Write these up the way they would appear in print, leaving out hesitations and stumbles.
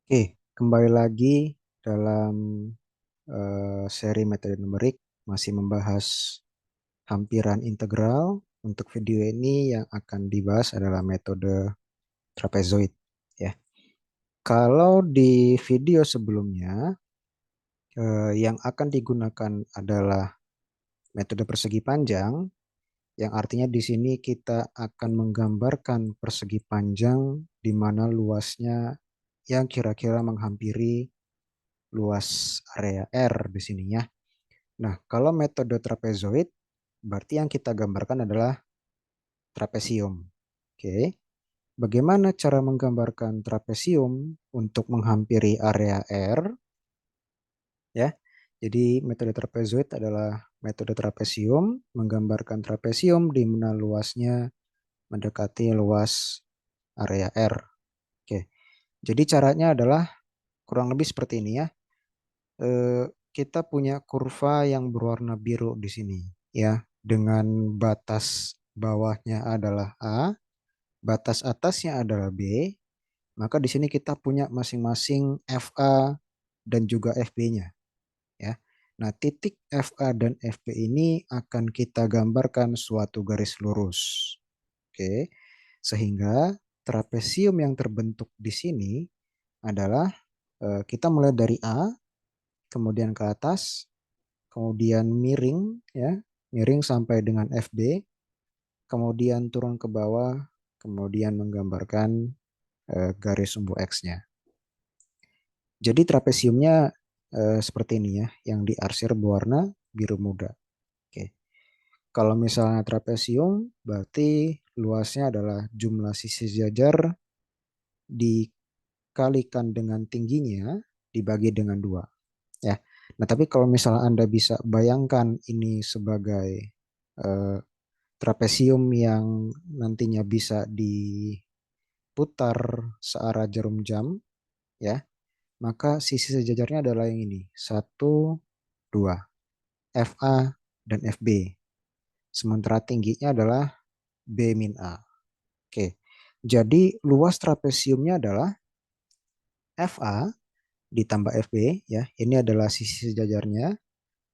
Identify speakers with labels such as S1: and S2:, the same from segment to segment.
S1: Oke, kembali lagi dalam seri metode numerik, masih membahas hampiran integral. Untuk video ini yang akan dibahas adalah metode trapezoid, ya. Kalau di video sebelumnya yang akan digunakan adalah metode persegi panjang, yang artinya di sini kita akan menggambarkan persegi panjang di mana luasnya yang kira-kira menghampiri luas area R di sini ya. Nah, kalau metode trapezoid, berarti yang kita gambarkan adalah trapesium. Oke, bagaimana cara menggambarkan trapesium untuk menghampiri area R? Ya, jadi metode trapezoid adalah metode trapesium menggambarkan trapesium di mana luasnya mendekati luas area R. Oke, jadi caranya adalah kurang lebih seperti ini ya. Kita punya kurva yang berwarna biru di sini ya, dengan batas bawahnya adalah A, batas atasnya adalah B, maka di sini kita punya masing-masing FA dan juga FB-nya ya. Nah, titik FA dan FB ini akan kita gambarkan suatu garis lurus. Oke. Sehingga trapesium yang terbentuk di sini adalah kita mulai dari A, kemudian ke atas, kemudian miring ya, miring sampai dengan FB, kemudian turun ke bawah, kemudian menggambarkan garis sumbu X-nya. Jadi trapesiumnya seperti ini ya, yang diarsir berwarna biru muda. Oke. Kalau misalnya trapesium, berarti luasnya adalah jumlah sisi sejajar dikalikan dengan tingginya dibagi dengan 2. Ya. Nah, tapi kalau misalnya Anda bisa bayangkan ini sebagai eh, trapesium yang nantinya bisa diputar searah jarum jam, ya, maka sisi sejajarnya adalah yang ini, 1, 2, FA dan FB. Sementara tingginya adalah B min A. Oke, jadi luas trapesiumnya adalah FA ditambah FB, ya, ini adalah sisi sejajarnya,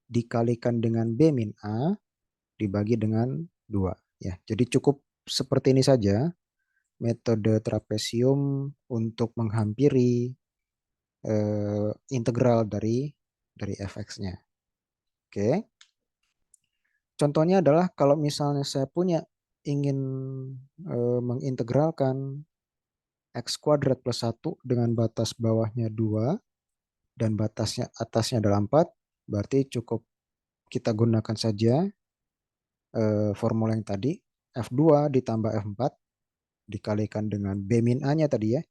S1: dikalikan dengan B min A, dibagi dengan 2. Ya, jadi cukup seperti ini saja metode trapesium untuk menghampiri integral dari fx-nya. Oke. Contohnya adalah kalau misalnya saya punya ingin mengintegralkan x kuadrat plus 1 dengan batas bawahnya 2 dan batasnya atasnya adalah 4, berarti cukup kita gunakan saja formula yang tadi, F2 ditambah F4 dikalikan dengan B min A-nya tadi ya,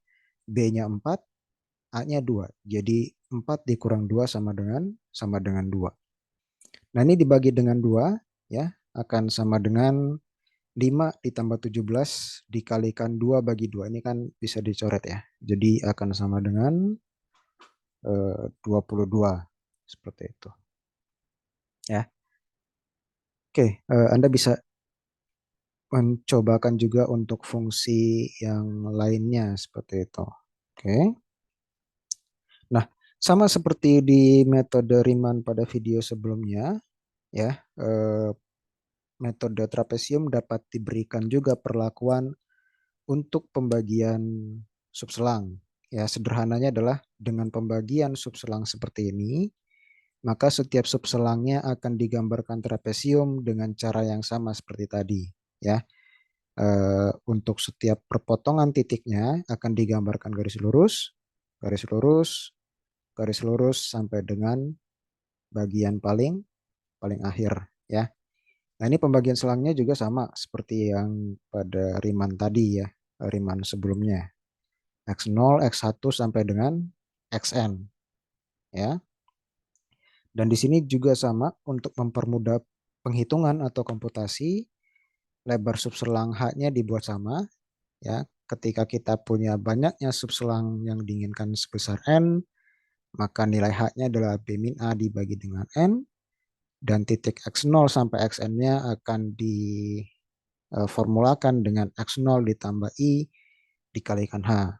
S1: B-nya 4, A-nya 2. Jadi 4 dikurang 2 sama dengan 2. Nah, ini dibagi dengan 2 ya, akan sama dengan 5 ditambah 17 dikalikan 2 bagi 2. Ini kan bisa dicoret ya. Jadi akan sama dengan 22 seperti itu. Ya. Oke, Anda bisa mencobakan juga untuk fungsi yang lainnya seperti itu. Oke. Nah, sama seperti di metode Riemann pada video sebelumnya, ya, metode trapesium dapat diberikan juga perlakuan untuk pembagian subselang. Ya, sederhananya adalah dengan pembagian subselang seperti ini, maka setiap subselangnya akan digambarkan trapesium dengan cara yang sama seperti tadi. Ya, untuk setiap perpotongan titiknya akan digambarkan garis lurus, garis lurus, garis lurus sampai dengan bagian paling paling akhir ya. Nah, ini pembagian selangnya juga sama seperti yang pada Riemann tadi ya, Riemann sebelumnya. X0, X1 sampai dengan Xn ya. Dan di sini juga sama untuk mempermudah penghitungan atau komputasi, lebar subselang H-nya dibuat sama ya. Ketika kita punya banyaknya subselang yang diinginkan sebesar n, maka nilai H-nya adalah B min A dibagi dengan N, dan titik X0 sampai Xn-nya akan diformulakan dengan X0 ditambah I dikalikan H.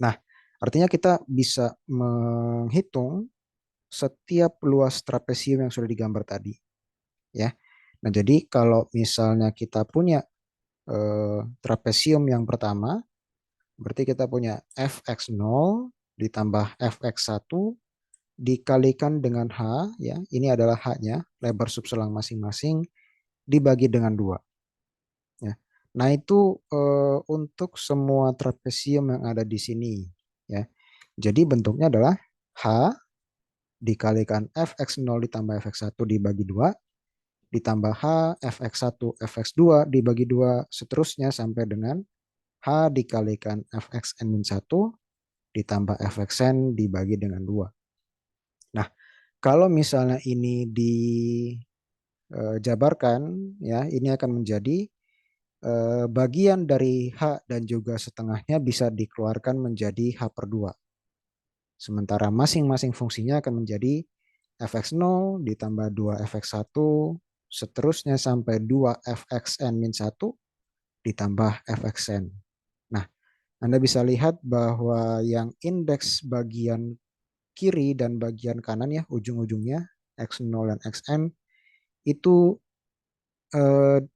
S1: Nah, Artinya kita bisa menghitung setiap luas trapesium yang sudah digambar tadi, ya. Nah, jadi kalau misalnya kita punya trapesium yang pertama, berarti kita punya fx0 ditambah fx1 dikalikan dengan h, ya. Ini adalah h-nya, lebar subselang masing-masing dibagi dengan 2, ya. Nah, itu untuk semua trapesium yang ada di sini, ya. Jadi bentuknya adalah h dikalikan fx0 ditambah fx1 dibagi 2 ditambah h fx1 fx2 dibagi 2 seterusnya sampai dengan h dikalikan fxn-1 ditambah fxn dibagi dengan 2. Nah, kalau misalnya ini dijabarkan, ya, ini akan menjadi bagian dari H dan juga setengahnya bisa dikeluarkan menjadi H per 2. Sementara masing-masing fungsinya akan menjadi fx0 ditambah 2 fx1 seterusnya sampai 2 fxn-1 ditambah fxn. Nah, Anda bisa lihat bahwa yang indeks bagian kiri dan bagian kanan, ya, ujung-ujungnya x0 dan xn itu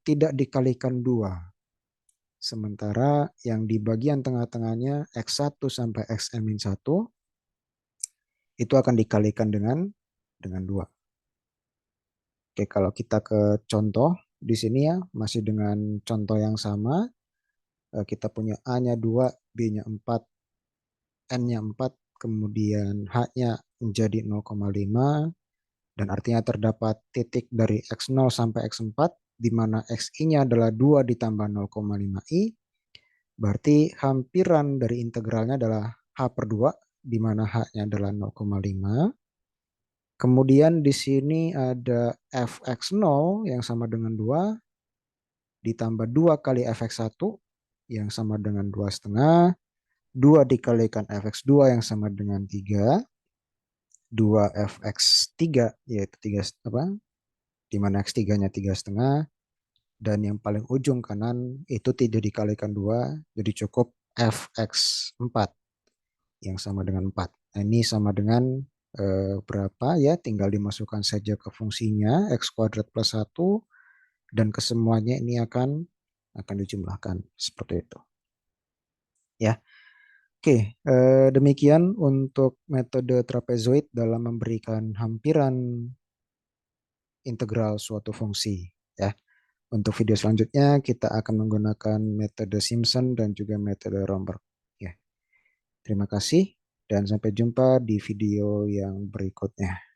S1: tidak dikalikan 2. Sementara yang di bagian tengah-tengahnya x1 sampai xn-1 itu akan dikalikan dengan 2. Oke, kalau kita ke contoh di sini, ya, masih dengan contoh yang sama. Kita punya A-nya 2, B-nya 4, N-nya 4, kemudian H-nya menjadi 0,5, dan artinya terdapat titik dari X0 sampai X4, di mana XI-nya adalah 2 ditambah 0,5I, berarti hampiran dari integralnya adalah H per 2, di mana H-nya adalah 0,5. Kemudian di sini ada Fx0 yang sama dengan 2, ditambah 2 kali Fx1 yang sama dengan 2,5, 2 dikalikan Fx2 yang sama dengan 3, 2 Fx3 yaitu 3 apa? Di mana X3-nya 3,5, dan yang paling ujung kanan itu tidak dikalikan 2, jadi cukup Fx4 yang sama dengan 4. Nah, ini sama dengan berapa, ya, tinggal dimasukkan saja ke fungsinya x kuadrat plus 1 dan kesemuanya ini akan dijumlahkan seperti itu, ya. Oke, demikian untuk metode trapezoid dalam memberikan hampiran integral suatu fungsi, ya. Untuk video selanjutnya kita akan menggunakan metode Simpson dan juga metode Romberg, ya. Terima kasih dan sampai jumpa di video yang berikutnya.